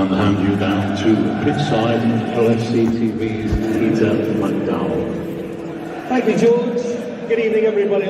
and hand you down to pitchside LFC TV's Peter McDowell. Thank you, George. Good evening, everybody.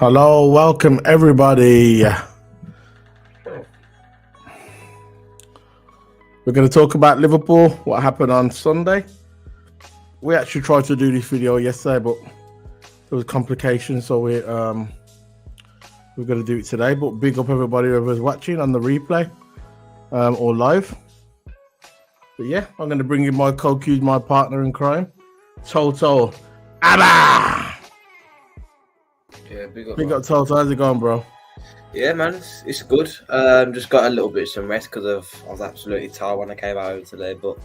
Hello, welcome everybody. We're going to talk about Liverpool, what happened on Sunday. We actually tried to do this video yesterday, but there was complications, so we're going to do it today. But big up everybody whoever's watching on the replay or live. But yeah, I'm going to bring you my co-Q's, my partner in crime, Toto Abba. Yeah, big up Toto. How's it going, bro? Yeah, man, it's good. Just got a little bit of some rest because I was absolutely tired when I came out over today. But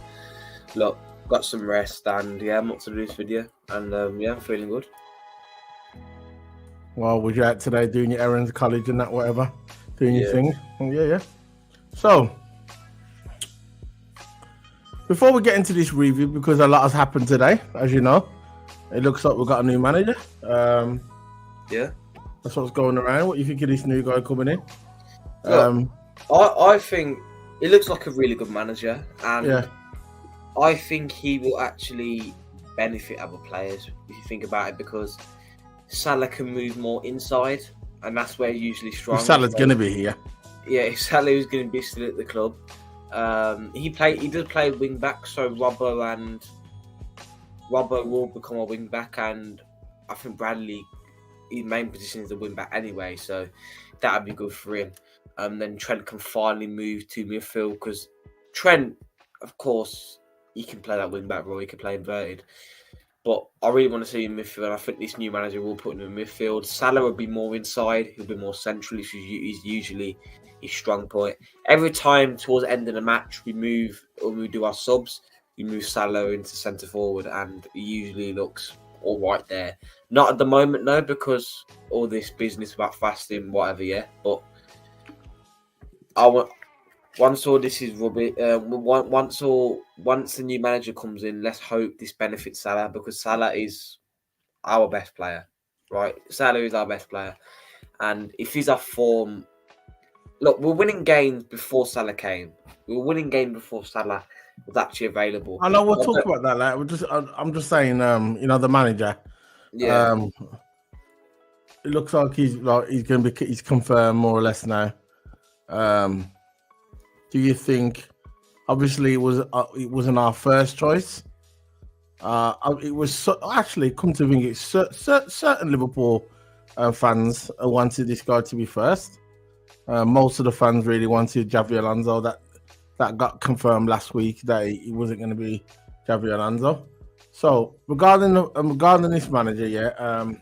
look, got some rest and yeah, I'm up to do this video. And yeah, I'm feeling good. Well, was you out today doing your errands, college and that, whatever? Doing your thing? Yeah. So, before we get into this review, because a lot has happened today, as you know, it looks like we've got a new manager. Yeah. That's what's going around. What do you think of this new guy coming in? Look, I think he looks like a really good manager, and I think he will actually benefit other players if you think about it, because Salah can move more inside, and that's where he's usually strong. Salah's going to be here. Yeah, if Salah is going to be still at the club. He does play wing back, so Robbo will become a wing back, and I think Bradley, his main position is the wing back anyway, so that would be good for him. Then Trent can finally move to midfield, because Trent, of course, he can play that wing back role, he can play inverted. But I really want to see him in midfield. I think this new manager will put him in midfield. Salah will be more inside, he'll be more central, which is usually his strong point. Every time towards the end of the match we move, or we do our subs, we move Salah into centre forward, and he usually looks all right there. Not at the moment, no, because all this business about fasting, whatever, yeah. But once all this is rubbish, once the new manager comes in, let's hope this benefits Salah, because Salah is our best player, right? Salah is our best player, and if he's off form, look, we're winning games before Salah came. We were winning games before Salah was actually available. I know we'll talk about that. Like, I'm just saying, the manager. Yeah. It looks like he's confirmed more or less now. Do you think? Obviously, it wasn't our first choice. It was actually, come to think, it's certain Liverpool fans wanted this guy to be first. Most of the fans really wanted Xabi Alonso. That got confirmed last week that he wasn't going to be Xabi Alonso. So regarding this manager,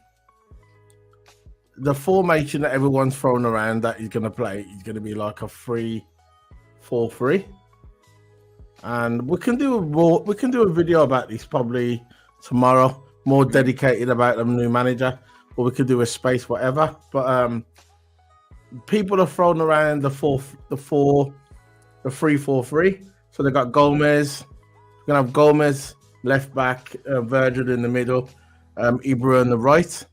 the formation that everyone's thrown around that he's going to play is going to be like a 3-4-3, and we can do a video about this probably tomorrow, more dedicated about the new manager, or we could do a space whatever. But people are thrown around the 3-4-3. So they got Gomez. We're gonna have Gomez left back, Virgil in the middle, Ibra on the right.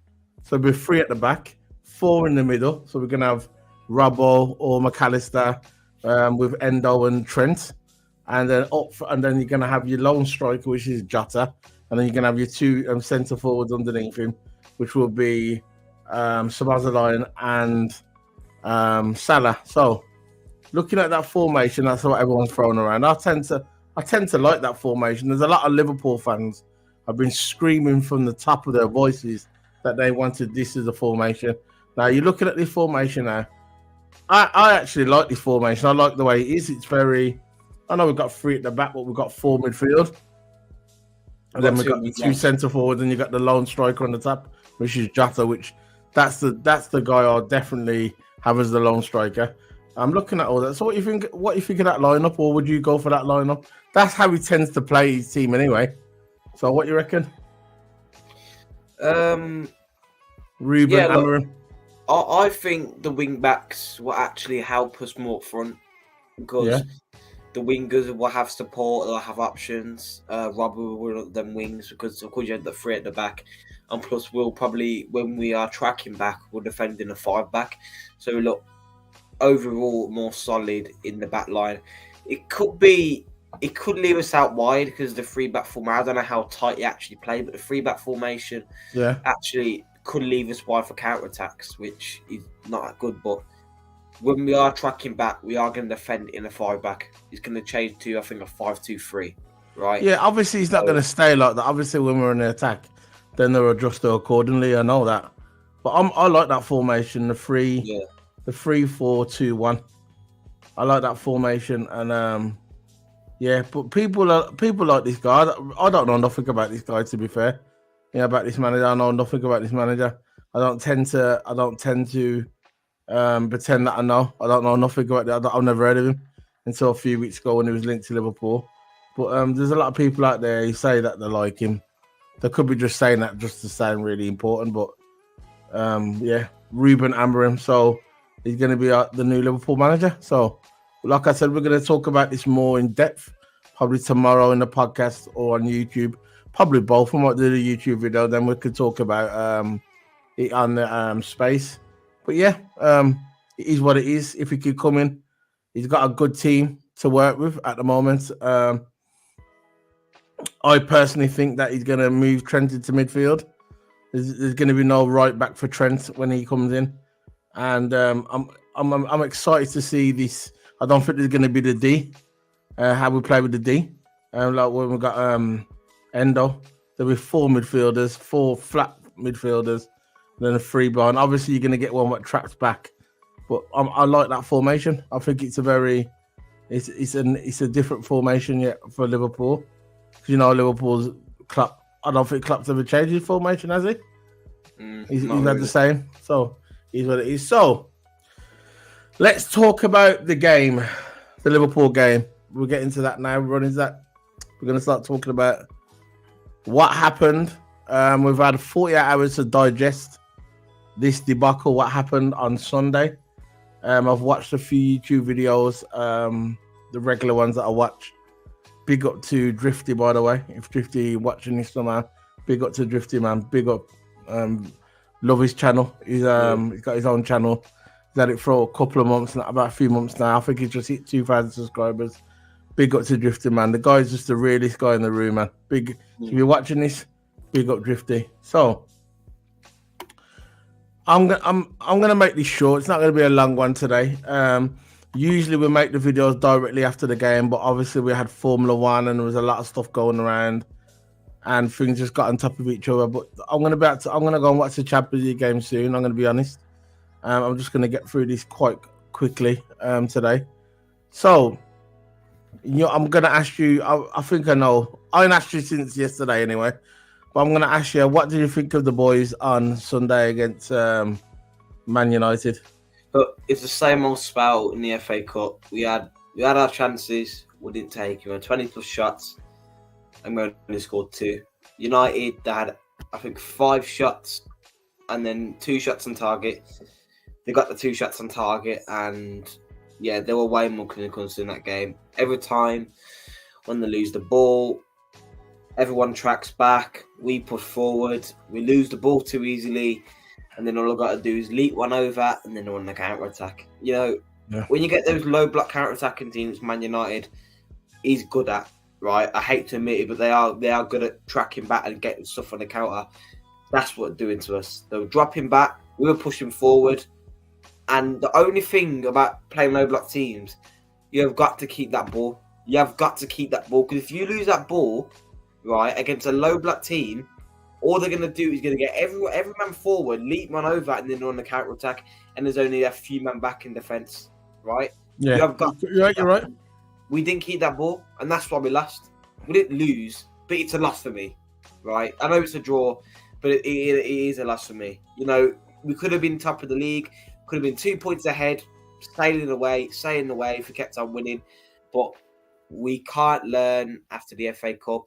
So we're 3 at the back, 4 in the middle. So we're gonna have Robbo or McAllister with Endo and Trent, and then and then you're gonna have your lone striker, which is Jota, and then you're gonna have your 2 centre forwards underneath him, which will be Szoboszlai and Salah. So looking at that formation, that's what everyone's throwing around. I tend to like that formation. There's a lot of Liverpool fans have been screaming from the top of their voices that they wanted this as a formation. Now you're looking at this formation now. I actually like this formation. I like the way it is. It's very. I know we've got 3 at the back, but we've got 4 midfield, and then we've got the 2 centre forwards, and you got the lone striker on the top, which is Jota. Which that's the guy I'll definitely have as the lone striker. I'm looking at all that. So what do you think of that lineup, or would you go for that lineup? That's how he tends to play his team anyway. So what do you reckon? Ruben, Amarim. I think the wing backs will actually help us more up front, because the wingers will have support, they'll have options. Robert will them wings, because of course you have the 3 at the back, and plus we'll probably, when we are tracking back, we'll defend in a 5 back. So look, overall more solid in the back line. It could leave us out wide because the 3-back formation. I don't know how tight you actually play, but the 3-back formation actually could leave us wide for counter attacks, which is not that good. But when we are tracking back, we are going to defend in a 5-back. He's going to change to, I think, a 5-2-3, right? Yeah, obviously he's not going to stay like that. Obviously, when we're in the attack, then they'll adjust accordingly. I know that, but I like that formation, the 3-4-2-1. I like that formation, and yeah. But people like this guy. I don't know nothing about this guy, to be fair. About this manager, I know nothing about this manager. I don't tend to pretend that I know. I don't know nothing about that. I've never heard of him until a few weeks ago when he was linked to Liverpool. But there's a lot of people out there who say that they like him. They could be just saying that just to sound really important. But yeah, Ruben Amorim. So he's going to be the new Liverpool manager. So, like I said, we're going to talk about this more in depth, probably tomorrow in the podcast or on YouTube. Probably both. We might do the YouTube video, then we could talk about it on the space. But yeah, it is what it is. If he could come in, he's got a good team to work with at the moment. I personally think that he's going to move Trent into midfield. There's going to be no right back for Trent when he comes in, and I'm excited to see this. I don't think there's going to be the D. How we play with the D, like when we got Endo. There'll be 4 midfielders, 4 flat midfielders, then a 3 behind. Obviously, you're going to get one that tracks back, but I like that formation. I think it's a different formation yet for Liverpool. Because Liverpool's Klopp. I don't think Klopp's ever changed his formation, has he? He's had the same. So he's what it is. So let's talk about the game, the Liverpool game. We'll get into that now. We're going to start talking about what happened. We've had 48 hours to digest this debacle, what happened on Sunday. I've watched a few YouTube videos, the regular ones that I watch. Big up to Drifty, by the way. If Drifty watching this somehow, big up to Drifty, man. Big up. Love his channel. He's got his own channel. He's had it for a couple of months now, about a few months now. I think he's just hit 2,000 subscribers. Big up to Drifty, man. The guy's just the realest guy in the room, man. If you're watching this, big up Drifty. So I'm gonna make this short. It's not gonna be a long one today. Usually we make the videos directly after the game, but obviously we had Formula One and there was a lot of stuff going around, and things just got on top of each other. But I'm gonna go and watch the Champions League game soon. I'm gonna be honest. I'm just gonna get through this quite quickly today. So I'm gonna ask you. I think I know. I ain't asked you since yesterday anyway, but I'm gonna ask you, what did you think of the boys on Sunday against Man United? But it's the same old spell in the FA Cup. We had our chances, we didn't take them. 20 plus shots, and we only scored 2. United, they had, I think, 5 shots, and then 2 shots on target. They got the 2 shots on target, and yeah, they were way more clinical in that game. Every time when they lose the ball, everyone tracks back. We push forward. We lose the ball too easily. And then all I've got to do is leap one over and then on the counter attack. When you get those low block counter attacking teams, Man United is good at, right? I hate to admit it, but they are good at tracking back and getting stuff on the counter. That's what they're doing to us. They were dropping back, we were pushing forward. And the only thing about playing low block teams, you have got to keep that ball. You have got to keep that ball. Because if you lose that ball, right, against a low block team, all they're going to do is going to get every man forward, leap one over, and then on the counter attack, and there's only a few men back in defence, right? Yeah, you're right. We didn't keep that ball, and that's why we lost. We didn't lose, but it's a loss for me, right? I know it's a draw, but it is a loss for me. We could have been top of the league, could have been 2 points ahead, staying away if we kept on winning, but we can't learn after the FA Cup.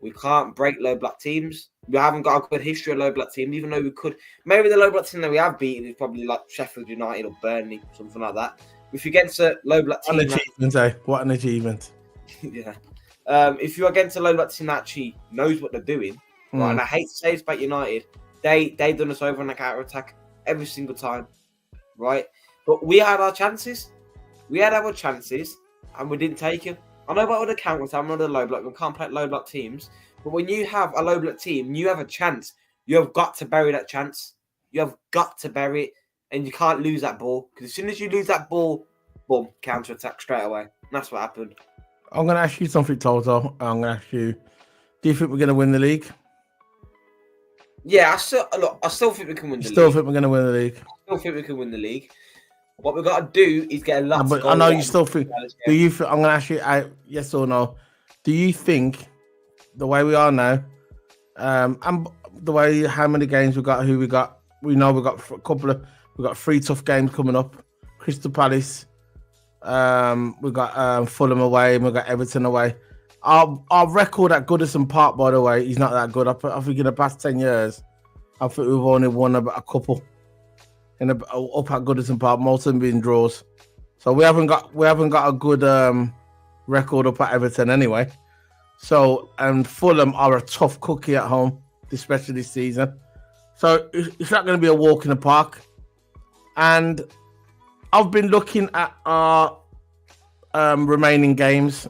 We can't break low block teams. We haven't got a good history of low block teams, even though we could. Maybe the low block team that we have beaten is probably like Sheffield United or Burnley, something like that. If you're against a low block team, What an achievement! Yeah. If you're against a low block team that actually knows what they're doing, right? And I hate to say this about United, they done us over on the counter attack every single time, right? But we had our chances. And we didn't take them. I know about the counter attack, I'm not a low block. We can't play low block teams. But when you have a low block team, you have a chance. You have got to bury that chance. You have got to bury it, and you can't lose that ball because as soon as you lose that ball, boom, counter attack straight away. And that's what happened. I'm going to ask you something, Toto. I'm going to ask you, do you think we're going to win the league? Yeah, I still think we can win the league. Still think we're going to win the league? Still think we can win the league. What we've got to do is get a lot. But I know you still think. Do you? I'm going to ask you, yes or no. Do you think the way we are now, and the way how many games we got, who we got, we know we got we got 3 tough games coming up. Crystal Palace, we got Fulham away, and we got Everton away. Our record at Goodison Park, by the way, is not that good. I think in the past 10 years, I think we've only won about a couple up at Goodison Park, most of them being draws. So we haven't got a good record up at Everton anyway. So and Fulham are a tough cookie at home, especially this season. So it's not going to be a walk in the park. And I've been looking at our remaining games.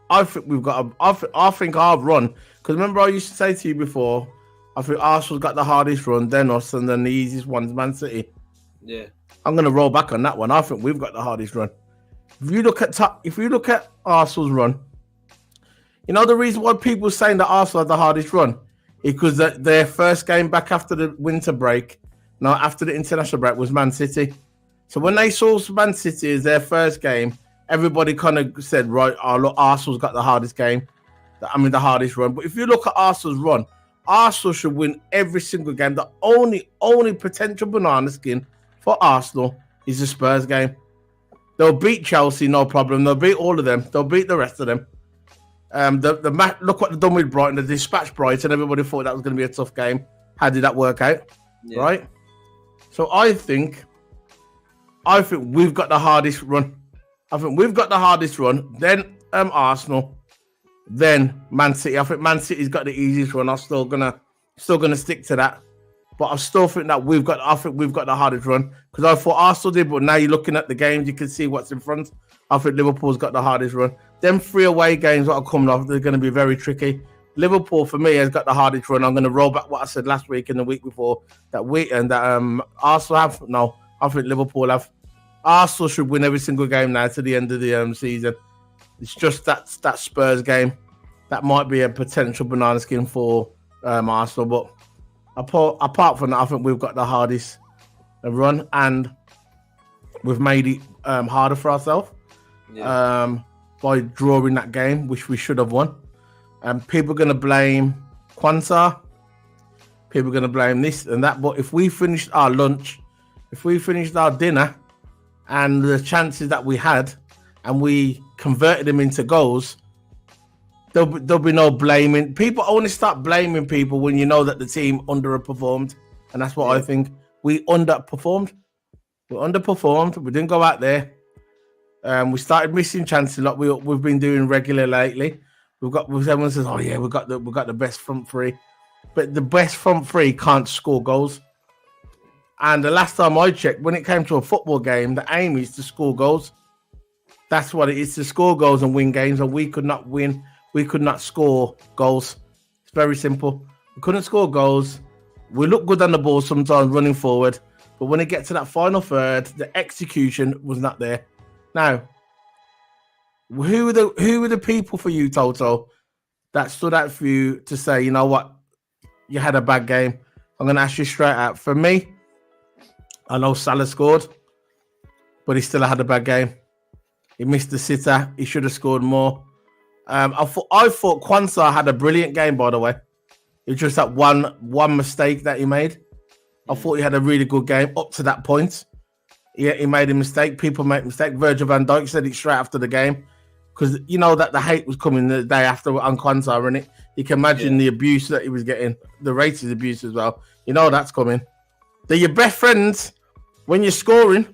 I think we've got. I think our run. Because remember, I used to say to you before, I think Arsenal's got the hardest run, then us, and then the easiest one's Man City. Yeah, I'm going to roll back on that one. I think we've got the hardest run. If you look at Arsenal's run, you know the reason why people are saying that Arsenal had the hardest run is because their first game back after the winter break, after the international break, was Man City. So when they saw Man City as their first game, everybody kind of said, right, look, Arsenal's got the hardest game. The hardest run. But if you look at Arsenal's run, Arsenal should win every single game. The only potential banana skin for Arsenal is the Spurs game. They'll beat Chelsea, no problem. They'll beat all of them. They'll beat the rest of them. Look what they've done with Brighton. They dispatched Brighton. Everybody thought that was going to be a tough game. How did that work out? Yeah. Right? So I think we've got the hardest run. Then Arsenal. Then Man City. I think Man City's got the easiest run. I'm still gonna stick to that. But I still think that we've got the hardest run. Because I thought Arsenal did, but now you're looking at the games, you can see what's in front. I think Liverpool's got the hardest run. Them 3 away games that are coming off, they're going to be very tricky. Liverpool, for me, has got the hardest run. I'm going to roll back what I said last week and the week before that Arsenal have. No, I think Liverpool have. Arsenal should win every single game now to the end of the season. It's just that Spurs game that might be a potential banana skin for Arsenal. But apart from that, I think we've got the hardest run and we've made it harder for ourselves by drawing that game, which we should have won. People are going to blame Kwanzaa. People are going to blame this and that. But if we finished our lunch, if we finished our dinner and the chances that we had and we converted them into goals, there'll be no blaming. People only start blaming people when you know that the team underperformed. And that's what I think. We underperformed. We underperformed. We didn't go out there. We started missing chances like we've been doing regularly lately. Everyone says, "Oh yeah, we got the best front three," but the best front three can't score goals. And the last time I checked, when it came to a football game, the aim is to score goals. That's what it is, to score goals and win games. And we could not win. We could not score goals. It's very simple. We couldn't score goals. We look good on the ball sometimes running forward, but when it gets to that final third, the execution was not there. Now, who are the people for you, Toto, that stood out for you to say, you know what, you had a bad game? I'm going to ask you straight out. For me, I know Salah scored, but he still had a bad game. He missed the sitter. He should have scored more. I thought Kwanzaa had a brilliant game, by the way. It was just that one mistake that he made. I thought he had a really good game up to that point. Yeah, he made a mistake. People make mistakes. Virgil van Dijk said it straight after the game because you know that the hate was coming the day after on Kwanzaa, and you can imagine the abuse that he was getting, the racist abuse as well. You know that's coming. They're your best friends when you're scoring,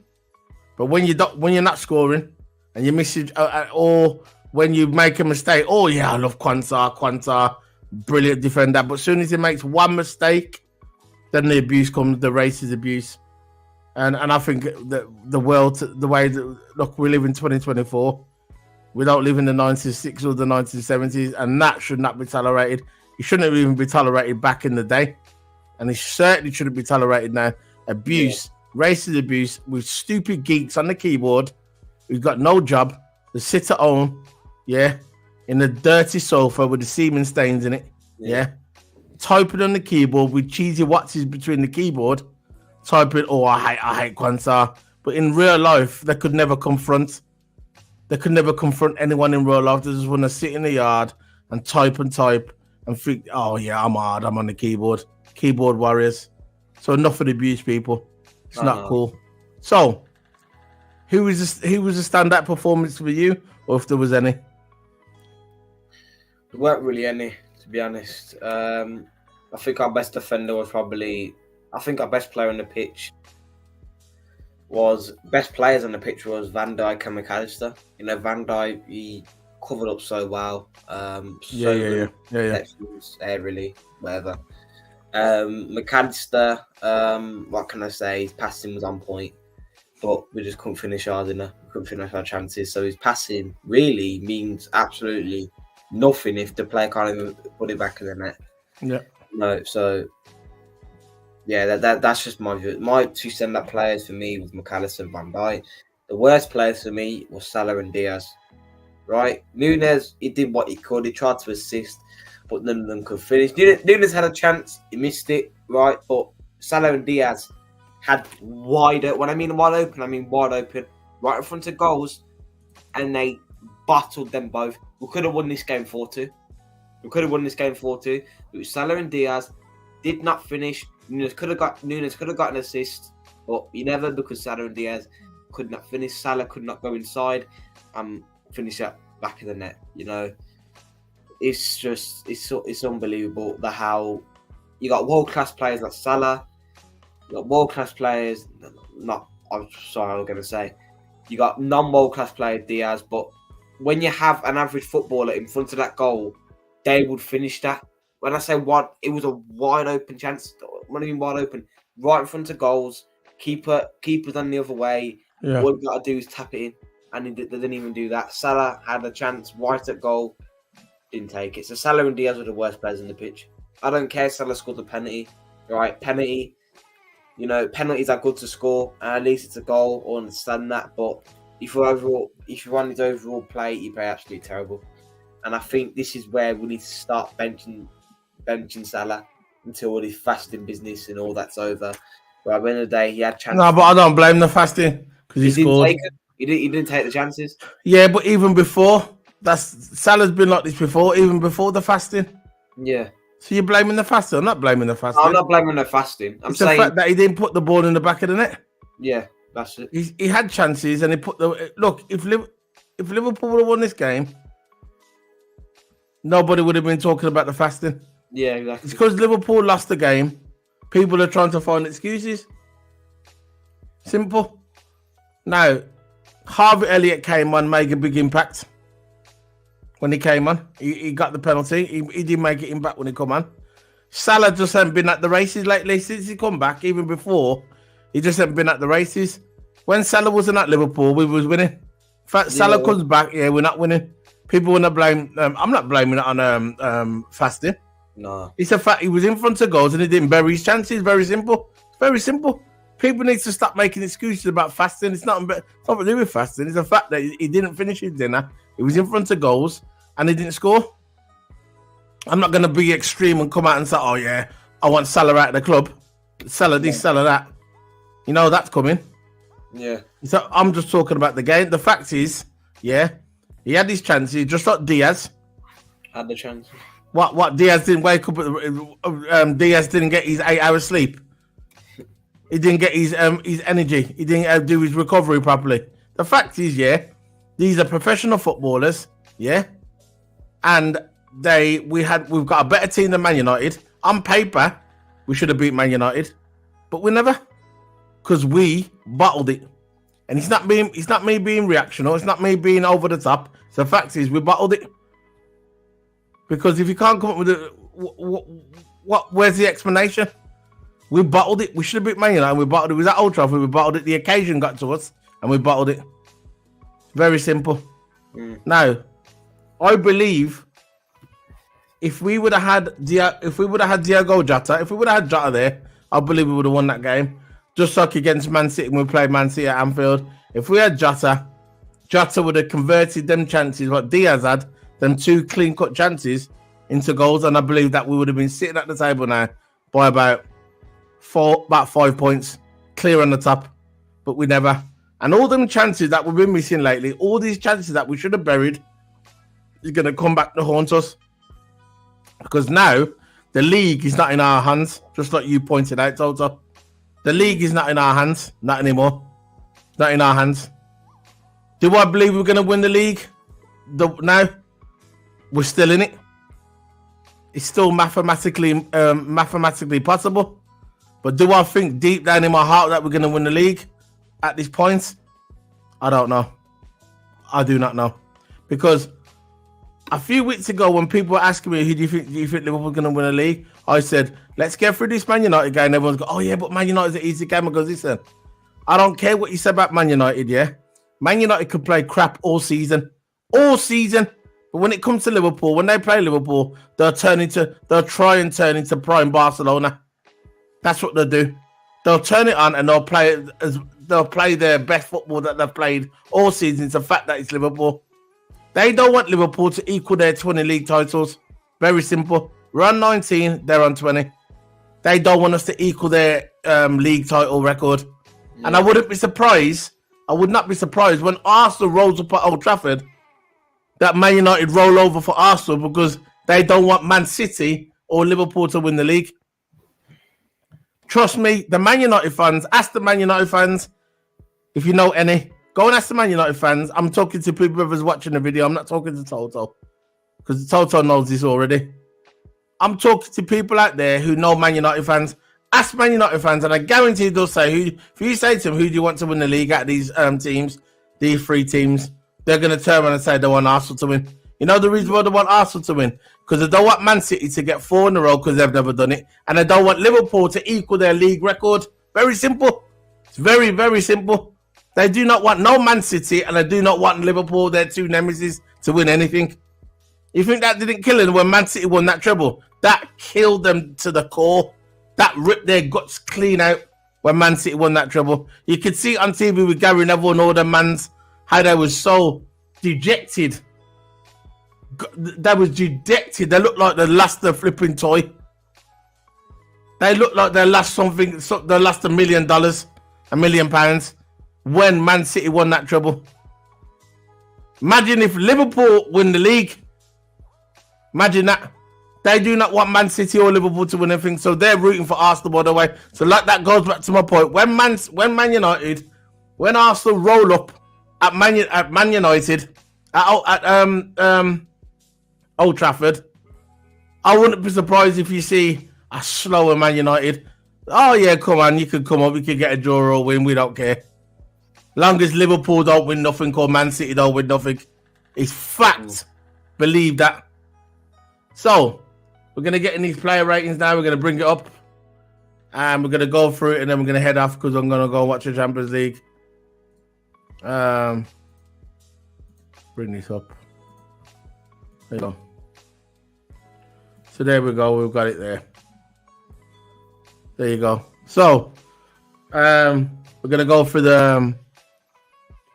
but when you're not scoring and you miss it, or when you make a mistake. Oh yeah, I love Kwanzaa, brilliant defender. But as soon as he makes one mistake, then the abuse comes, the racist abuse. And I think that the world, the way that, look, we live in 2024. We don't live in the 1960s or the 1970s, and that should not be tolerated. It shouldn't even be tolerated back in the day. and it certainly shouldn't be tolerated now. Abuse, racist abuse with stupid geeks on the keyboard who've got no job. They sit at home, in a dirty sofa with the semen stains in it, typing on the keyboard with cheesy watches between the keyboard, typing, oh, I hate Kwanzaa. But in real life, they could never confront. They could never confront anyone in real life. They just want to sit in the yard and type and think, oh yeah, I'm hard. I'm on the keyboard. Keyboard warriors. So enough of the abuse, people. It's not cool. So, who was a standout performance for you, or if there was any? There weren't really any, to be honest. I think our best defender was probably. I think our best player on the pitch was Van Dijk and McAllister. You know, Van Dijk, he covered up so well. Really, whatever. McAllister, what can I say? His passing was on point, but we just couldn't finish ours. We couldn't finish our chances. So his passing really means absolutely nothing if the player can't even put it back in the net. Yeah. No. So yeah, that's just my view. My two stand-up players for me was McAllister and Van Dijk. The worst players for me was Salah and Diaz. Right, Nunes, he did what he could. He tried to assist, but none of them could finish. Nunes had a chance, he missed it, right? But Salah and Diaz had wide open. When I mean wide open, I mean wide open, right in front of goals, and they battled them both. We could have won this game 4-2. It was Salah and Diaz did not finish. Nunes could have got an assist, but he never, because Salah and Diaz could not finish. Salah could not go inside and finish up back of the net. You know, it's unbelievable how you got world class players like Salah, you got world class players. You got non-world class player Diaz, but when you have an average footballer in front of that goal, they would finish that. When I say one, it was a wide open chance. Not even wide open, right in front of goals. Keeper's on the other way. Yeah. All you got to do is tap it in, and they didn't even do that. Salah had a chance right at goal, didn't take it. So Salah and Diaz were the worst players on the pitch. I don't care. Salah scored the penalty, right? Penalty. You know, penalties are good to score, and at least it's a goal. I understand that, but if you run his overall play, you play absolutely terrible. And I think this is where we need to start benching Salah until all his fasting business and all that's over. But at the end of the day, he had chances. No, but I don't blame the fasting because he scored. He didn't take the chances. Yeah, but even before, Salah's been like this before, even before the fasting. Yeah. So you're blaming the fasting? I'm not blaming the fasting. I'm not blaming the fasting. I'm saying the fact that he didn't put the ball in the back of the net. Yeah, that's it. He had chances and he put the look. If Liverpool would have won this game, nobody would have been talking about the fasting. Yeah, exactly. It's because Liverpool lost the game. People are trying to find excuses. Simple. Now, Harvey Elliott came on, made a big impact. When he came on, he got the penalty. He didn't make an impact when he come on. Salah just hasn't been at the races lately since he come back. Even before, he just hasn't been at the races. When Salah wasn't at Liverpool, we was winning. In fact, Salah comes back, we're not winning. People want to blame. I'm not blaming it on fasting. No, it's a fact. He was in front of goals and he didn't bury his chances. Very simple. Very simple. People need to stop making excuses about fasting. It's not to do with fasting. It's a fact that he didn't finish his dinner. He was in front of goals and he didn't score. I'm not going to be extreme and come out and say, "Oh yeah, I want Salah out of the club. Salah this, Salah that." You know that's coming. Yeah. So I'm just talking about the game. The fact is, he had his chances, just like Diaz had the chance. What Diaz didn't wake up. Diaz didn't get his 8 hours sleep. He didn't get his energy. He didn't do his recovery properly. The fact is, these are professional footballers, and we've got a better team than Man United. On paper, we should have beat Man United, but we never, because we bottled it. And it's not me being reactionary. It's not me being over the top. The fact is, we bottled it. Because if you can't come up with where's the explanation? We bottled it. We should have beat Man United. We bottled it. It was at Old Trafford. We bottled it. The occasion got to us, and we bottled it. Very simple. Now, I believe if we would have had Diogo Jota, if we would have had Jota there, I believe we would have won that game. Just like against Man City when we played Man City at Anfield. If we had Jota would have converted them chances, what Diaz had, them 2 clean-cut chances into goals, and I believe that we would have been sitting at the table now by about 5 points, clear on the top. But we never. And all them chances that we've been missing lately, all these chances that we should have buried, is going to come back to haunt us. Because now, the league is not in our hands, just like you pointed out, Toto. The league is not in our hands, not anymore. Not in our hands. Do I believe we're going to win the league? No. We're still in it. It's still mathematically possible. But do I think deep down in my heart that we're going to win the league at this point? I don't know. I do not know. Because a few weeks ago, when people were asking me, who do you think Liverpool's going to win the league? I said, let's get through this Man United game. And everyone's go, oh yeah, but Man United's an easy game. I go, listen, I don't care what you say about Man United, yeah? Man United could play crap all season. All season. But when it comes to Liverpool, when they play Liverpool, they'll try and turn into prime Barcelona. That's what they'll do. They'll turn it on and they'll play their best football that they've played all season. It's the fact that it's Liverpool. They don't want Liverpool to equal their 20 league titles. Very simple. We're on 19, they're on 20. They don't want us to equal their league title record. Yeah. And I would not be surprised when Arsenal rolls up at Old Trafford that Man United roll over for Arsenal because they don't want Man City or Liverpool to win the league. Trust me, the Man United fans, ask the Man United fans, if you know any, go and ask the Man United fans. I'm talking to people who's watching the video. I'm not talking to Toto because Toto knows this already. I'm talking to people out there who know Man United fans. Ask Man United fans, and I guarantee they'll say, if you say to them, who do you want to win the league at these teams, these 3 teams, they're going to turn around and say they want Arsenal to win. You know the reason why they want Arsenal to win? Because they don't want Man City to get 4 in a row because they've never done it. And they don't want Liverpool to equal their league record. Very simple. It's very, very simple. They do not want no Man City and they do not want Liverpool, their 2 nemesis, to win anything. You think that didn't kill them when Man City won that treble? That killed them to the core. That ripped their guts clean out when Man City won that treble. You could see on TV with Gary Neville and all the mans how they was so dejected. They was dejected. They looked like they lost their flipping toy. They looked like they lost something. They lost $1 million, £1 million when Man City won that treble. Imagine if Liverpool win the league. Imagine that. They do not want Man City or Liverpool to win anything, so they're rooting for Arsenal, by the way. So like that goes back to my point. When Arsenal roll up at Man United at Old Trafford, I wouldn't be surprised if you see a slower Man United. Oh yeah, come on, you could come up, you could get a draw or a win, we don't care. Long as Liverpool don't win nothing or Man City don't win nothing. It's fact. Believe that. So, we're going to get in these player ratings now. We're going to bring it up. And we're going to go through it and then we're going to head off because I'm going to go watch the Champions League. Bring this up. There you go. So there we go. We've got it there. There you go. So, we're going to go for the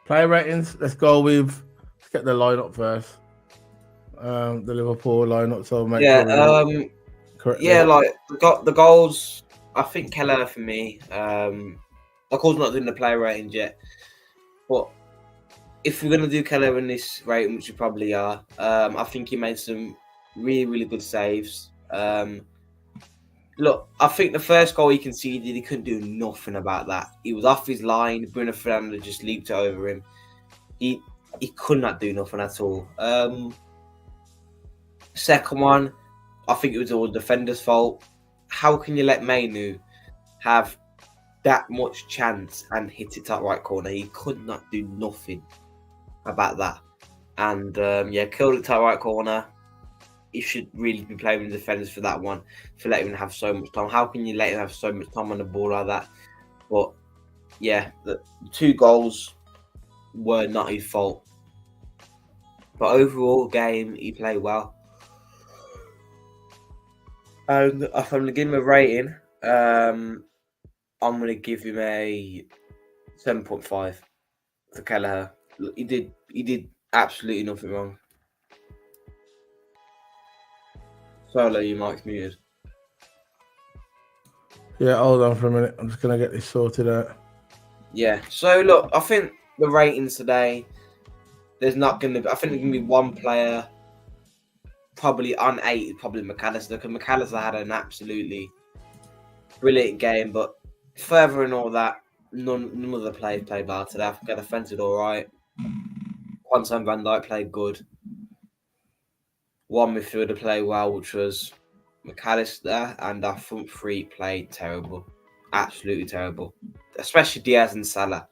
player ratings. Let's get the lineup first. The Liverpool lineup. So make the goals. I think Keller for me. Of course, not doing the player ratings yet, but if we're gonna do Keller in this rating, which we probably are, I think he made some really, really good saves. Look, I think the first goal he conceded, he couldn't do nothing about that. He was off his line. Bruno Fernandes just leaped over him. He could not do nothing at all. Second one, I think it was all the defender's fault. How can you let Manu have that much chance and hit it top right corner? He could not do nothing about that. And killed it top right corner. He should really be playing with the defenders for that one, for letting him have so much time. How can you let him have so much time on the ball like that? But yeah, the 2 goals were not his fault. But overall game, he played well. And if I'm going to give him a rating, I'm going to give him a 7.5 for Kelleher. Look, he did absolutely nothing wrong. Solo, you mic's muted. Yeah, hold on for a minute. I'm just gonna get this sorted out. Yeah. So look, I think the ratings today, there's not going to be. I think there's going to be one player, probably on 8, probably McAllister, because McAllister had an absolutely brilliant game, but further and all that, none of the players played well today. I think the defence did all right. Quansah and Van Dijk played good. One midfielder played well, which was McAllister, and our front three played terrible. Absolutely terrible. Especially Diaz and Salah.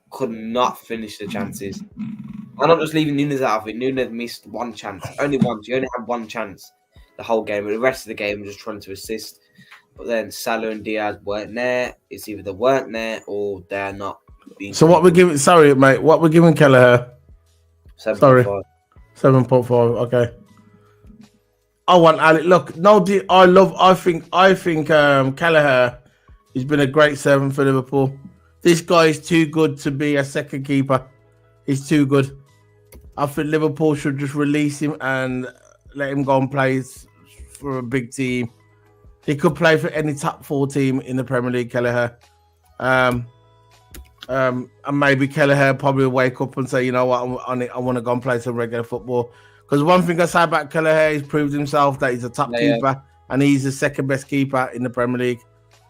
Could not finish the chances. I'm not just leaving Nunes out of it. Nunes missed one chance. Only once. You only had one chance the whole game. But the rest of the game was just trying to assist. But then Salah and Diaz weren't there. It's either they weren't there or they're not being. So what we're giving? Sorry, mate. What we're giving Kelleher? 7.5. 7.5. Okay. I want Alex. Look, no, I think Kelleher has been a great servant for Liverpool. This guy is too good to be a second keeper. He's too good. I think Liverpool should just release him and let him go and play for a big team. He could play for any top 4 team in the Premier League, Kelleher. And maybe Kelleher probably wake up and say, you know what, I want to go and play some regular football. Because one thing I say about Kelleher, he's proved himself that he's a top keeper, and he's the second best keeper in the Premier League.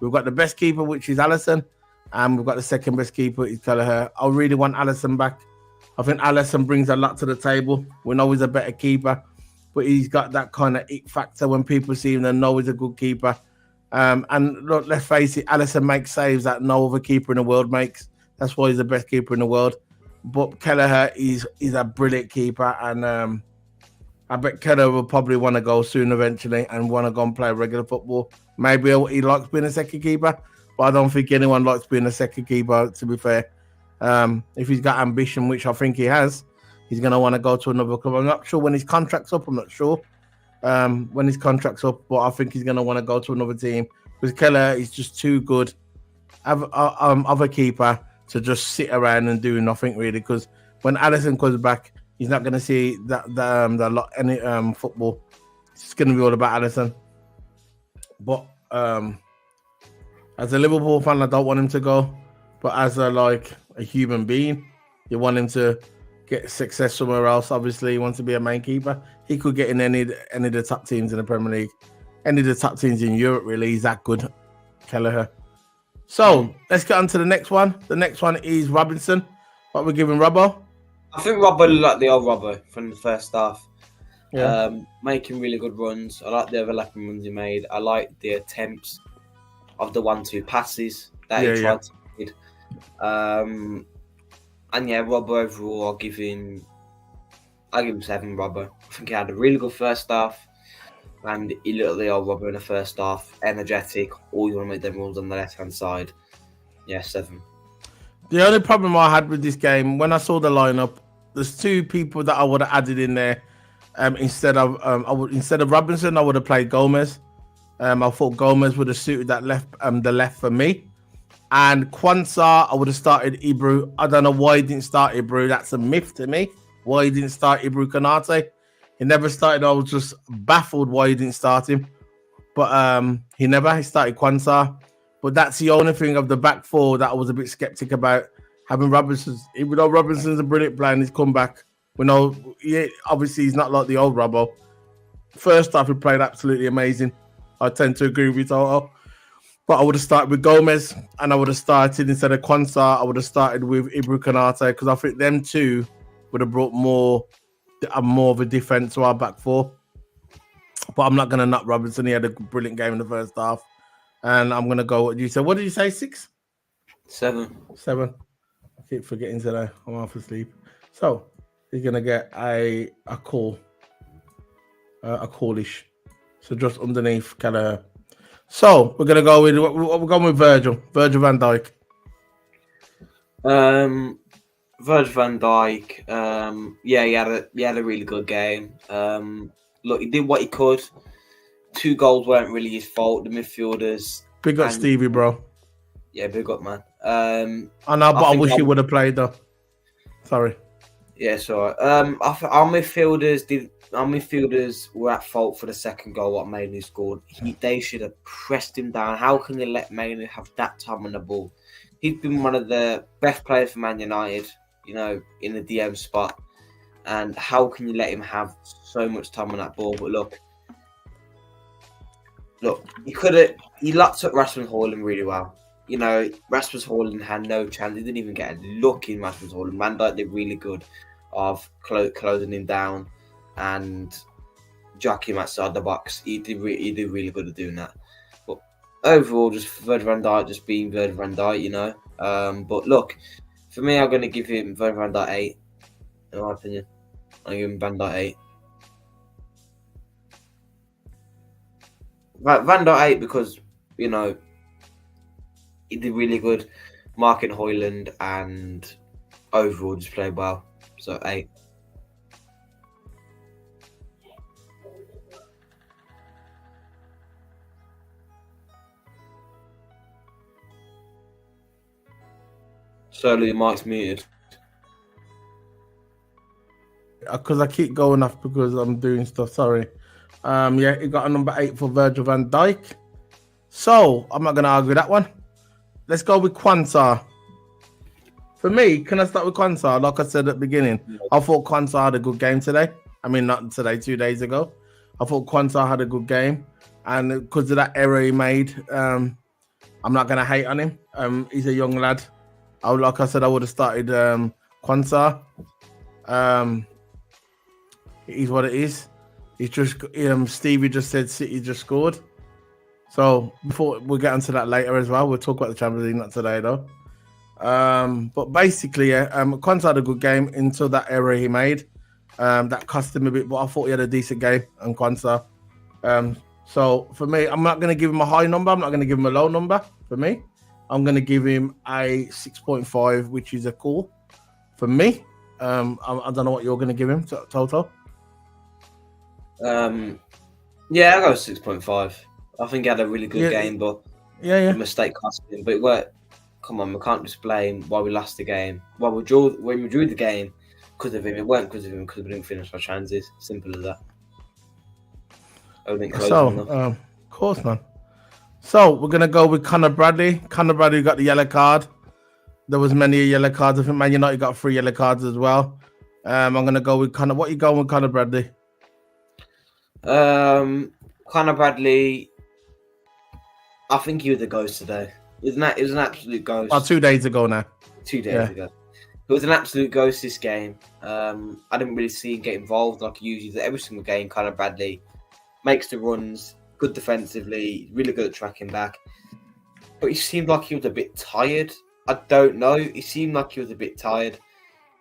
We've got the best keeper, which is Alisson, and we've got the second best keeper, is Kelleher. I really want Alisson back. I think Alisson brings a lot to the table. We know he's a better keeper, but he's got that kind of it factor when people see him, they know he's a good keeper. And look, let's face it, Alisson makes saves that no other keeper in the world makes. That's why he's the best keeper in the world. But Kelleher is a brilliant keeper, and I bet Kelleher will probably want to go soon eventually and want to go and play regular football. Maybe he likes being a second keeper, but I don't think anyone likes being a second keeper, to be fair. If he's got ambition, which I think he has, he's going to want to go to another club. I'm not sure when his contract's up. I'm not sure when his contract's up, but I think he's going to want to go to another team because Kelleher is just too good of a keeper to just sit around and do nothing really. Because when Alisson comes back, he's not going to see any football. It's going to be all about Alisson. But as a Liverpool fan, I don't want him to go. But as a human being, you want him to get success somewhere else. Obviously, he wants to be a main keeper. He could get in any of the top teams in the Premier League, any of the top teams in Europe. Really, he's that good, Kelleher. So let's get on to the next one. The next one is Robinson. What we're giving Robbo? I think Robbo looked like the old Robbo from the first half. Yeah. Making really good runs. I like the overlapping runs he made. I like the attempts of the 1-2 passes that he tried to make. And yeah, Robbo overall, I'll give him 7. Robbo. I think he had a really good first half, and he looked like the old Robbo in the first half. Energetic. Always want to make them runs on the left hand side. Yeah, 7. The only problem I had with this game, when I saw the lineup, there's 2 people that I would have added in there. Instead of Robinson, I would have played Gomez. I thought Gomez would have suited that the left for me. And Quansah, I would have started Ibru. I don't know why he didn't start Ibru. That's a myth to me. Why he didn't start Ibru Konate. He never started. I was just baffled why he didn't start him. But he started Quansah. But that's the only thing of the back 4 that I was a bit skeptic about. Having Robinson, even though Robinson's a brilliant player and he's come back. We know, obviously, he's not like the old Robbo. First half, he played absolutely amazing. I tend to agree with you, Toto. But I would have started with Gomez, and I would have started, instead of Quansah, I would have started with Ibru Konate, because I think them 2 would have brought more of a defence to our back 4. But I'm not going to knock Robinson. He had a brilliant game in the first half. And I'm going to go, what did you say, 6? 7. 7. I keep forgetting today. I'm half asleep. So, he's going to get a call. A callish. So, just underneath Kelleher. So, we're going to go with, we're going with Virgil van Dijk. Virgil van Dijk, he had a really good game. Look, he did what he could. 2 goals weren't really his fault. The midfielders. Big up and- Stevie, bro. Yeah, big up, man. I know, but I wish he would have played though. Sorry. Yeah, so our midfielders were at fault for the second goal. What Mainoo scored, they should have pressed him down. How can they let Mainoo have that time on the ball? He's been one of the best players for Man United, in the DM spot. And how can you let him have so much time on that ball? But look, he locked up Rasmus Højlund really well. Rasmus Højlund had no chance. He didn't even get a look in Rasmus Højlund. Van Dijk did really good of closing him down and jacking him outside the box. He did really good at doing that. But overall, just Virgil van Dijk just being Virgil van Dijk, But look, for me, I'm going to give him Virgil van Dijk 8, in my opinion. I'm going to give him Van Dijk 8. Van Dijk 8 because, he did really good marking Højlund and overall just played well. So 8. Slowly, Mike's muted. Because I keep going off because I'm doing stuff. Sorry. He got a number 8 for Virgil van Dijk. So I'm not going to argue that one. Let's go with Quansah. For me, can I start with Quansah? Like I said at the beginning, I thought Quansah had a good game today. I mean, not today, 2 days ago. I thought Quansah had a good game. And because of that error he made, I'm not going to hate on him. He's a young lad. Like I said, I would have started Quansah. It is what it is. It's just Stevie just said City just scored. So before we'll get onto that later as well. We'll talk about the Champions League, not today though. But basically, Quansah had a good game until that error he made. That cost him a bit, but I thought he had a decent game on Quansah. So for me, I'm not going to give him a high number. I'm not going to give him a low number. For me, I'm going to give him a 6.5, which is a cool. For me, I don't know what you're going to give him, Toto. I go 6.5. I think he had a really good game, but the mistake cost him. But it worked. Come on, we can't just blame why we lost the game. When we drew the game because of him. It weren't because of him because we didn't finish our chances. Simple as that. Of course, man. So we're gonna go with Conor Bradley. Conor Bradley got the yellow card. There was many yellow cards. I think Man United got 3 yellow cards as well. I'm gonna go with Conor. What are you going with Conor Bradley? Conor Bradley. I think he was a ghost today. It was an absolute ghost. 2 days ago now. 2 days ago. It was an absolute ghost this game. I didn't really see him get involved like he usually does every single game. Conor Bradley makes the runs, good defensively, really good at tracking back. But he seemed like he was a bit tired. I don't know. He seemed like he was a bit tired.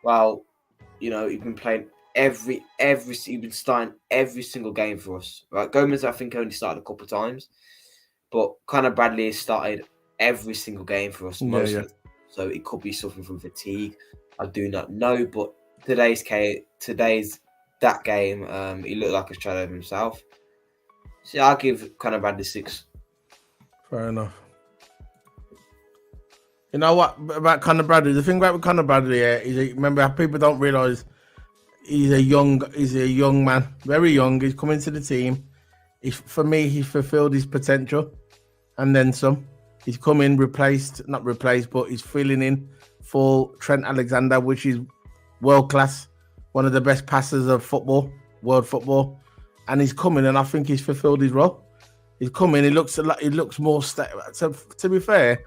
Well, he's been playing he's been starting every single game for us. Right, Gomez I think only started a couple of times, but Conor Bradley has started every single game for us. So it could be suffering from fatigue. I do not know, but today's that game, he looked like a shadow of himself. So I'll give Conor Bradley 6. Fair enough. You know what about Conor Bradley? The thing about Conor Bradley, remember people don't realise he's a young man, very young. He's coming to the team. For me, he fulfilled his potential, and then some. He's come in, not replaced, but he's filling in for Trent Alexander, which is world class, one of the best passers of football, world football, and he's coming, and I think he's fulfilled his role. He's coming. He looks more stable. To be fair,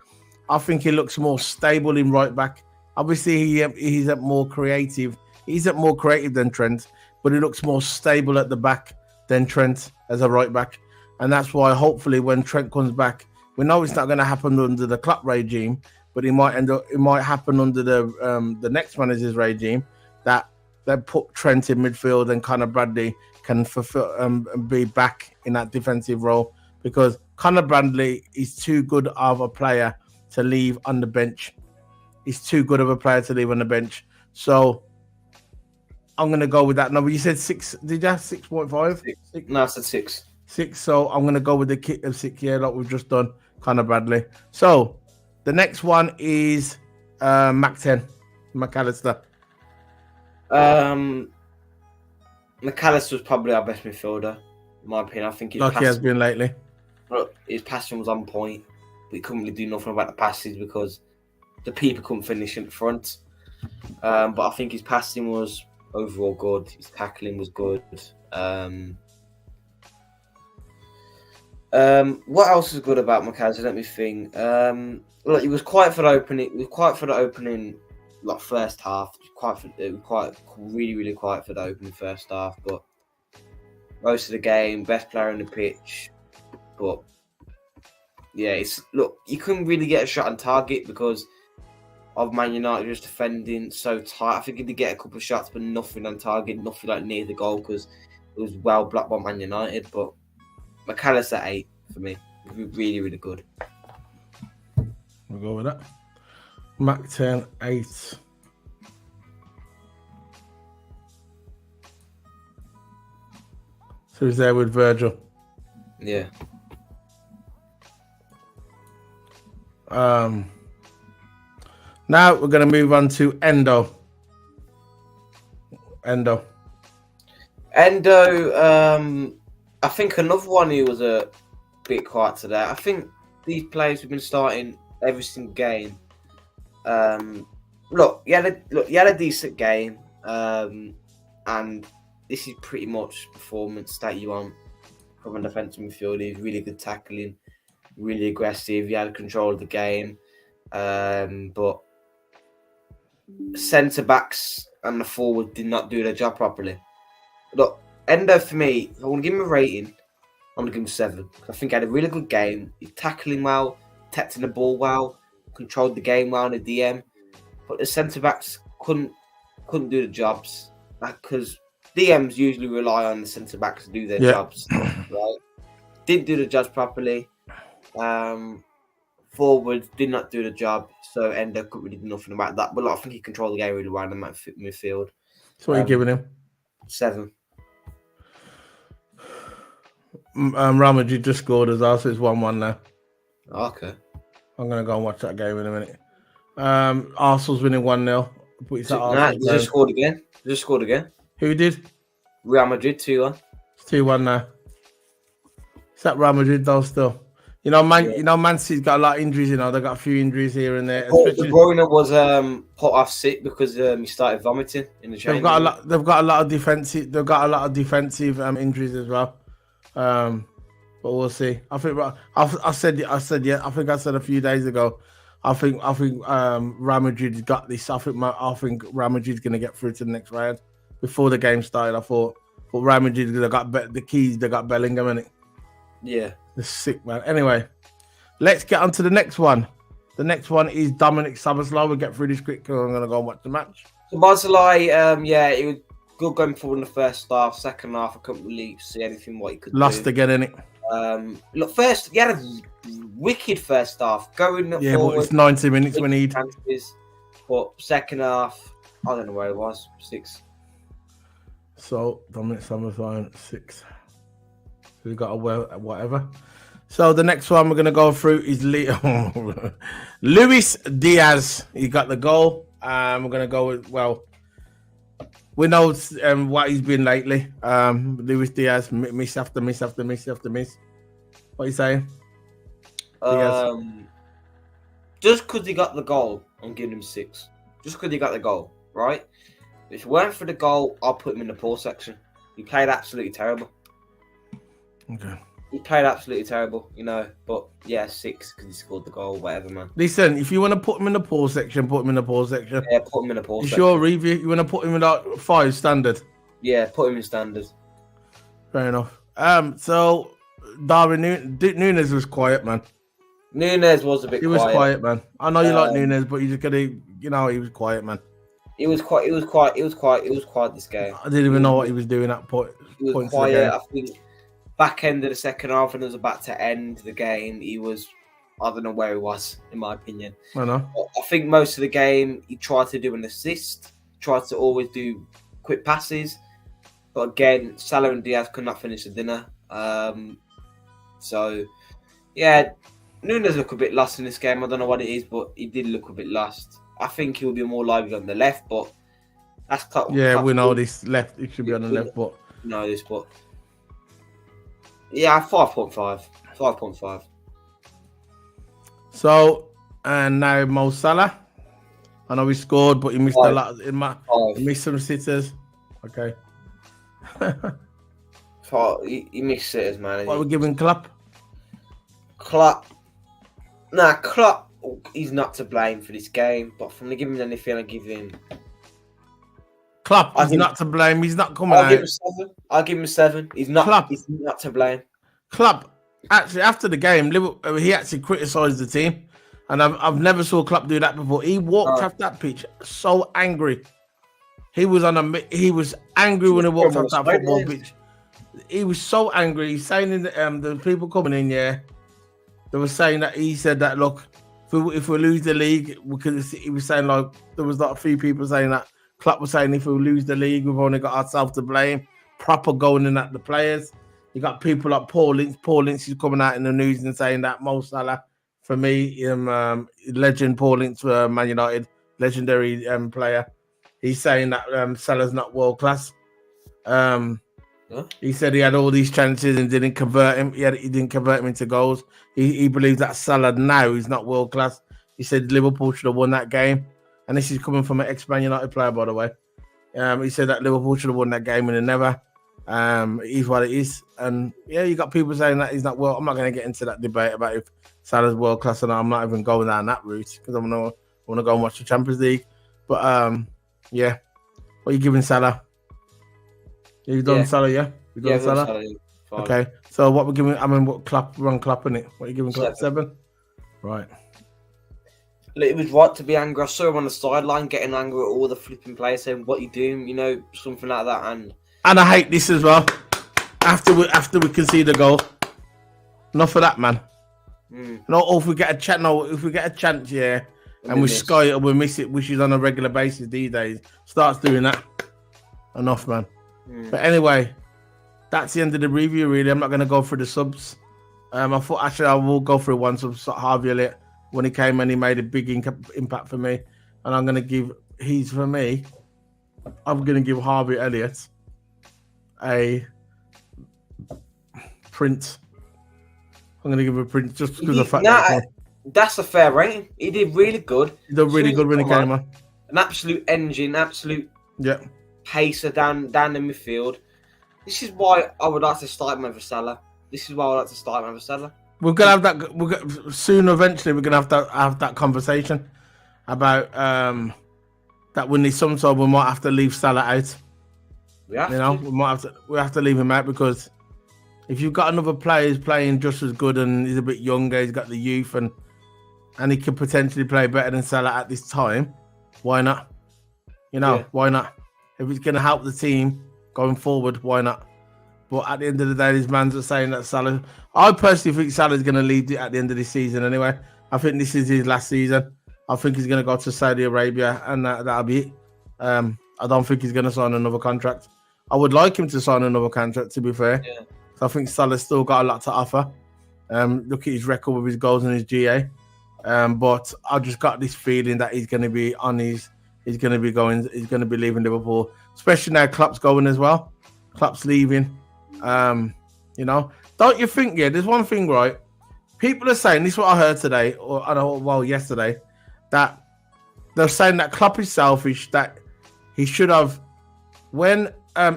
I think he looks more stable in right back. Obviously, he's more creative. He's more creative than Trent, but he looks more stable at the back than Trent as a right back, and that's why hopefully when Trent comes back, we know it's not going to happen under the Klopp regime, but it might happen under the next manager's regime that they put Trent in midfield and Conor Bradley can fulfill be back in that defensive role, because Conor Bradley is too good of a player to leave on the bench. He's too good of a player to leave on the bench. So I'm going to go with that number. You said 6. Did you have 6.5? No, I said 6. 6. So I'm going to go with the kit of 6 here, like we've just done, Conor Bradley. So the next one is Mac 10, McAllister. McAllister's probably our best midfielder, in my opinion. I think Like he has been lately. His passing was on point, but he couldn't really do nothing about the passes because the people couldn't finish in front. But I think his passing was overall good. His tackling was good. What else is good about McAllister? Let me think. Look, he was quiet for the opening. He was quiet for the opening, like first half. Really quiet for the opening first half. But most of the game, best player on the pitch. But yeah, you couldn't really get a shot on target because of Man United just defending so tight. I think he did get a couple of shots, but nothing on target, nothing like near the goal because it was well blocked by Man United. But McAllister 8 for me, really, really good. We'll go with that. Mac 10, 8. So he's there with Virgil. Yeah. Now we're going to move on to Endo. I think another one who was a bit quiet today. I think these players have been starting every single game. Look, he had a decent game, and this is pretty much performance that you want from a defensive midfielder. He's really good tackling, really aggressive. He had control of the game, but centre backs and the forward did not do their job properly. Look, Endo for me, if I want to give him a rating, I'm going to give him 7. I think he had a really good game. He's tackling well, protecting the ball well, controlled the game well in the DM. But the centre backs couldn't do the jobs because DMs usually rely on the centre backs to do their jobs. Right? Didn't do the jobs properly. Forwards did not do the job, so Endo couldn't really do nothing about that. But I think he controlled the game really well in the midfield. So what are you giving him? 7. Real Madrid just scored as well, so it's 1-1 now. Okay. I'm going to go and watch that game in a minute. Arsenal's winning 1-0. They just scored again. Who did? Real Madrid 2-1. It's 2-1 now. It's that Real Madrid though still. Man City's got a lot of injuries, They've got a few injuries here and there. De Bruyne was put off sick because he started vomiting in the change. They've got a lot of defensive injuries as well. But we'll see. I think I said a few days ago. I think Real Madrid got this. I think Real Madrid's going to get through to the next round. Before the game started, I thought, but Real Madrid, they got the keys. They got Bellingham in it. Yeah, the sick man. Anyway, let's get on to the next one. The next one is Dominic Szoboszlai. We'll get through this quick because I'm going to go and watch the match. Szoboszlai, it was good going forward in the first half. Second half, I couldn't really see anything what he could Lost do. again, innit? Look, first, he had a wicked first half. Going forward, but it's 90 minutes we need. But second half, I don't know where it was. 6. So, Dominic Szoboszlai, 6. So we got a whatever. So the next one we're going to go through is Luis Diaz. He got the goal. We're going to go with, we know what he's been lately. Luis Diaz, miss after miss after miss after miss. What are you saying? Just because he got the goal, I'm giving him 6. Just because he got the goal, right? If it weren't for the goal, I'll put him in the poor section. He played absolutely terrible. Okay. He played absolutely terrible, But yeah, 6 because he scored the goal, whatever, man. Listen, if you want to put him in the poor section, put him in the poor section. Yeah, put him in the poor section. Sure, review. You want to put him in like 5 standard? Yeah, put him in standard. Fair enough. So Darwin Núñez was quiet, man. Núñez was a bit quiet. He was quiet, man. I know you like Núñez, but you just gotta, he was quiet, man. It was quiet this game. I didn't even know what he was doing at point. He was quiet. I think back end of the second half when it was about to end the game, I don't know where he was, in my opinion. I know. I think most of the game he tried to do an assist, tried to always do quick passes. But again, Salah and Diaz could not finish the dinner. So, yeah, Nunes looked a bit lost in this game. I don't know what it is, but he did look a bit lost. I think he'll be more lively on the left, but that's we know this left. It should be on the left, but know this, but yeah, 5.5, 5.5. So, and now Mo Salah. I know he scored, but he missed a lot. He missed some sitters. Okay. He missed sitters, man. What are we giving Klopp? Klopp, he's not to blame for this game, but from the giving him anything, I give him. Klopp is not to blame. He's not coming out. I'll give him 7. He's not. Klopp. He's not to blame. Klopp, actually, after the game, Liverpool, he actually criticised the team, and I've never saw Klopp do that before. He walked off that pitch so angry. He was angry when he walked off that football pitch. He was so angry. He's saying in the people coming in, they were saying that he said that, look, if we lose the league, he was saying, like, there was like a few people saying that. Klopp was saying if we lose the league, we've only got ourselves to blame. Proper going in at the players. You got people like Paul Lynch. Paul Lynch is coming out in the news and saying that Mo Salah, for me, legend Paul Lynch for Man United, legendary player. He's saying that Salah's not world class. He said he had all these chances and didn't convert him. He didn't convert him into goals. He believes that Salah now is not world class. He said Liverpool should have won that game. And this is coming from an ex-Man United player, by the way. He said that Liverpool should have won that game and they never. It is what it is. And yeah, you got people saying that he's not well. I'm not going to get into that debate about if Salah's world class or not. I'm not even going down that route because I want to go and watch the Champions League. But yeah, what are you giving Salah? You done Salah, yeah? You done Salah? Salah, okay. So what we're giving? I mean, what Klopp? We're on Klopp, innit? What are you giving Klopp? 7? Right. It was right to be angry. I saw him on the sideline getting angry at all the flipping players, saying, "What you doing?" You know, something like that. And I hate this as well. After we concede a goal, enough of that, man. No, if we get a chance, yeah, and we sky it or we miss it, which is on a regular basis these days, starts doing that. Enough, man. But anyway, that's the end of the review. Really, I'm not going to go through the subs. I thought actually I will go through one sub. Harvey Elliott, when he came and he made a big impact for me, and I'm going to give I'm going to give Harvey Elliott a print. I'm going to give him a print just because of the fact that's a fair rating. He did really good. He did really good when he came on. An absolute engine, absolute pacer down the midfield. This is why I would like to start him over Salah. We're gonna have that soon. Eventually, we're gonna have that conversation about that. We need sometimes we might have to leave Salah out. We have to leave him out because if you've got another player who's playing just as good and he's a bit younger, he's got the youth and he could potentially play better than Salah at this time. Why not? Why not? If it's gonna help the team going forward, why not? But at the end of the day, these mans are saying that Salah. I personally think Salah's going to leave it at the end of this season anyway. I think this is his last season. I think he's going to go to Saudi Arabia and that'll be it. I don't think he's going to sign another contract. I would like him to sign another contract, to be fair. Yeah. So I think Salah's still got a lot to offer. Look at his record with his goals and his GA. But I just got this feeling that he's going to be he's going to be leaving Liverpool, especially now Klopp's going as well. Klopp's leaving. Don't you think? Yeah, there's one thing, right? People are saying this is what I heard today, yesterday, that they're saying that Klopp is selfish. That he should have,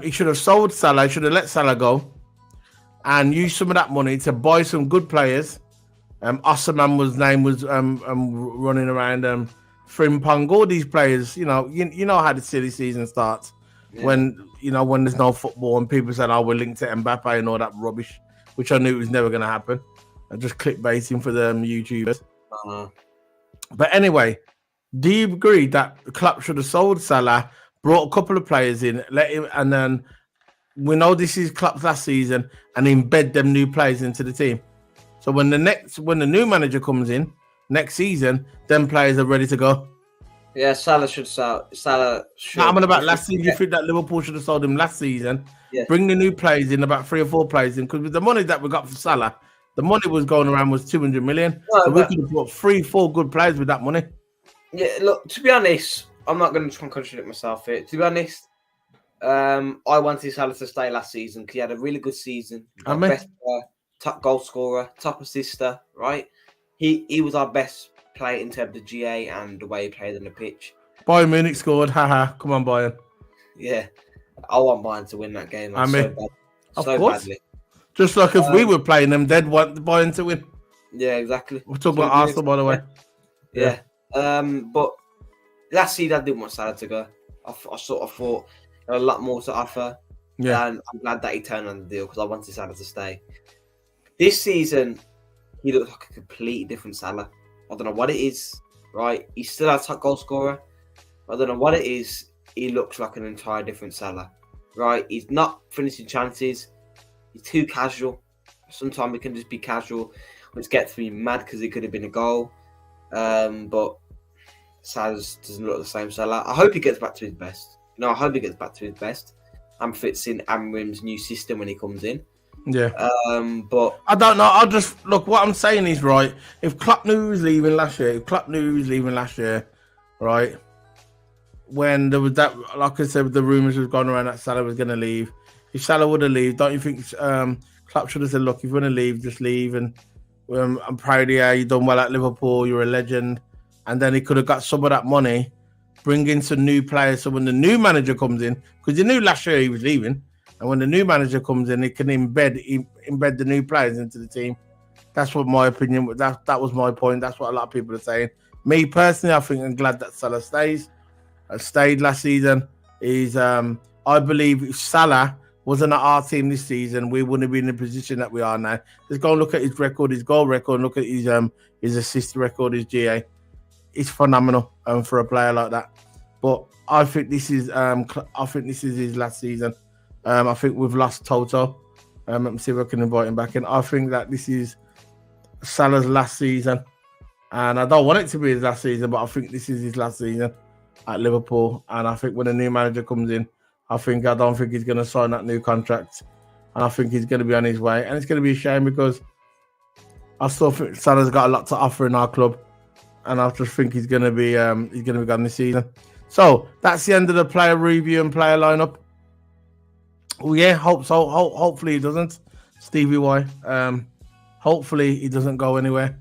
he should have sold Salah, he should have let Salah go, and used some of that money to buy some good players. Osman name was running around. Frimpong, all these players. You know how the silly season starts. Yeah. When there's no football and people said, we're linked to Mbappe and all that rubbish, which I knew was never going to happen. I just clickbaiting for the YouTubers. But anyway, do you agree that the club should have sold Salah, brought a couple of players in, let him, and then we know this is Klopp's last season, and embed them new players into the team? So when the new manager comes in next season, them players are ready to go. Yeah, Salah should sell. Salah should. Now, I'm on about last season. You think that Liverpool should have sold him last season? Yeah. Bring the new players in, about 3 or 4 players in, because with the money that we got for Salah, the money was going around was 200 million. No, so we but- could have bought 3, 4 good players with that money. Yeah, look, to be honest, I'm not going to try and contradict myself here. To be honest, I wanted Salah to stay last season because he had a really good season. Our best top goal scorer, top assister, right? He was our best player in terms of GA and the way he played on the pitch. Bayern Munich scored. Haha, come on, Bayern. Yeah, I want Bayern to win that game. I mean, so of course. badly. Just like if we were playing them, they'd want the Bayern to win. Yeah, exactly. We're talking about Arsenal, by the way. Yeah. But last season I didn't want Salah to go. I sort of thought there was a lot more to offer. Yeah. And I'm glad that he turned on the deal because I wanted Salah to stay. This season, he looks like a completely different Salah. I don't know what it is, right? He's still our top goal scorer. I don't know what it is. He looks like an entire different Salah, right? He's not finishing chances. He's too casual. Sometimes he can just be casual, which gets me mad because it could have been a goal. But Salah doesn't look the same Salah. I hope he gets back to his best. I hope he gets back to his best and fits in Amrim's new system when he comes in. Yeah. But I don't know. I'll just look. What I'm saying is right. If Klopp knew he was leaving last year, right? When there was that, like I said, the rumours was going around that Salah was going to leave. If Salah would have left, don't you think Klopp should have said, "Look, if you want to leave, just leave." And I'm proud of you. You've done well at Liverpool. You're a legend. And then he could have got some of that money, bring in some new players. So when the new manager comes in, because he knew last year he was leaving, and when the new manager comes in, he can embed the new players into the team. That's what my opinion. That was my point. That's what a lot of people are saying. Me personally, I think I'm glad that Salah stayed last season. I believe if Salah wasn't at our team this season, we wouldn't have been in the position that we are now. Just go and look at his record, his goal record, and look at his assist record, his GA. It's phenomenal for a player like that. But I think this is his last season. I think we've lost Toto. Let me see if I can invite him back in. I think that this is Salah's last season. And I don't want it to be his last season, but I think this is his last season at Liverpool. And I think when a new manager comes in, I don't think he's going to sign that new contract. And I think he's going to be on his way. And it's going to be a shame because I still think Salah's got a lot to offer in our club. And I just think he's going to be gone this season. So that's the end of the player review and player lineup. Well, yeah, hope so. Hopefully he doesn't. Stevie Y. Hopefully he doesn't go anywhere.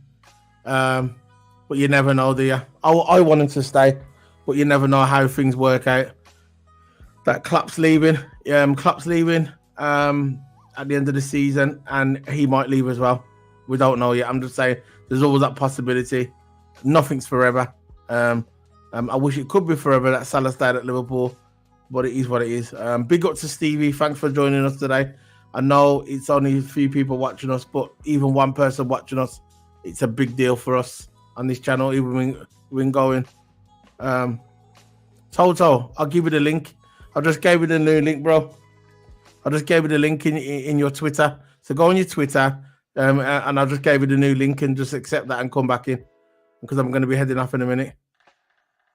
But you never know, do you? I want him to stay, but you never know how things work out. That Klopp's leaving. Klopp's leaving at the end of the season, and he might leave as well. We don't know yet. I'm just saying there's always that possibility. Nothing's forever. I wish it could be forever that Salah stayed at Liverpool, but it is what it is. Big up to Stevie. Thanks for joining us today. I know it's only a few people watching us, but even one person watching us, it's a big deal for us on this channel, even when going. Toto, I'll give you the link. I just gave you the new link, bro. I just gave you the link in your Twitter. So go on your Twitter, and I just gave you the new link and just accept that and come back in because I'm going to be heading off in a minute.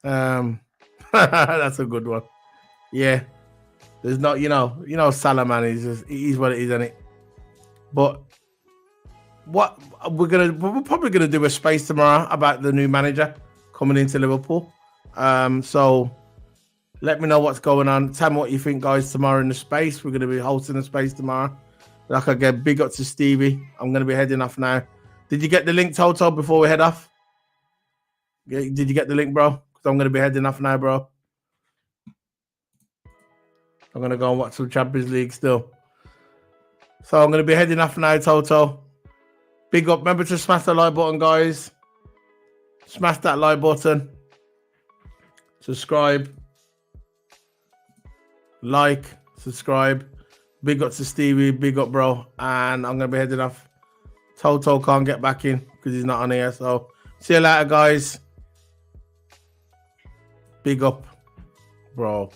That's a good one. Yeah. There's not, Salah, man, he's what it is, isn't it? But what we're probably gonna do a space tomorrow about the new manager coming into Liverpool. So let me know what's going on. Tell me what you think, guys, tomorrow in the space. We're gonna be hosting a space tomorrow. Like again, big up to Stevie. I'm gonna be heading off now. Did you get the link, Toto, before we head off? Did you get the link, bro? Because I'm gonna be heading off now, bro. I'm going to go and watch some Champions League still. So I'm going to be heading off now, Toto. Big up. Remember to smash the like button, guys. Smash that like button. Subscribe. Like. Subscribe. Big up to Stevie. Big up, bro. And I'm going to be heading off. Toto can't get back in because he's not on here. So see you later, guys. Big up, bro.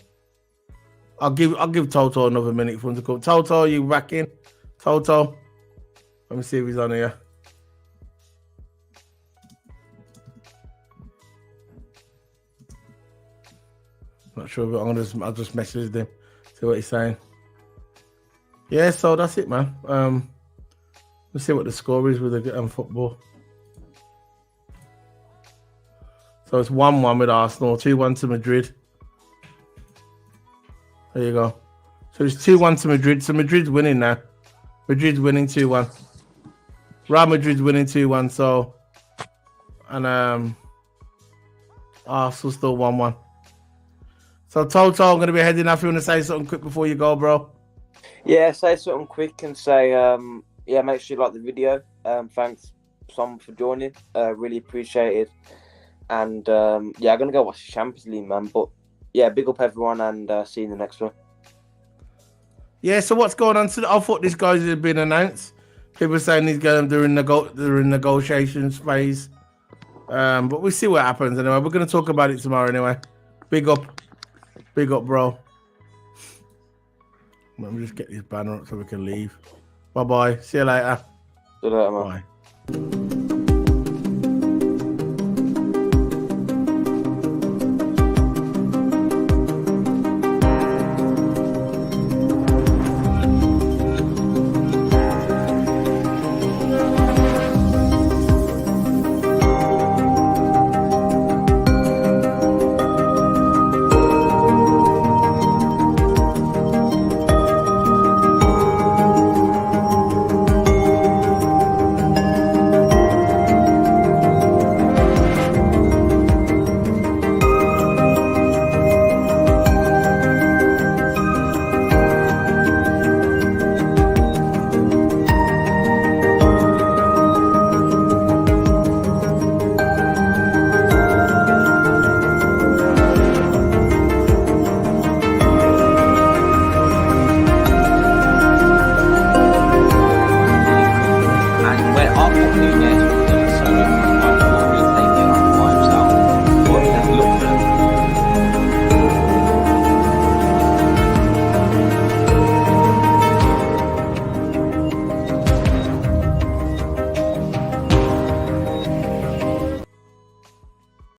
I'll give Toto another minute for him to come. Toto, you back in? Toto, let me see if he's on here. Not sure, but I'll just message him, see what he's saying. Yeah, so that's it, man. Let's see what the score is with the football. So it's 1-1 with Arsenal, 2-1 to Madrid. There you go. So it's 2-1 to Madrid. So Madrid's winning now. Madrid's winning 2-1. Real Madrid's winning 2-1. So, and Arsenal still 1-1. So Toto, I'm gonna be heading off. You want to say something quick before you go, bro? Yeah, say something quick and say, make sure you like the video. Thanks, Tom, for joining. Really appreciate it. And I'm gonna go watch the Champions League, man. But yeah, big up everyone, and see you in the next one. Yeah. So what's going on? I thought this guy's had been announced. People saying he's going during negotiations phase. But we'll see what happens anyway. We're gonna talk about it tomorrow anyway. Big up, bro. Let me just get this banner up so we can leave. Bye. See you later. See you later, man. Bye. And went up on Nunes.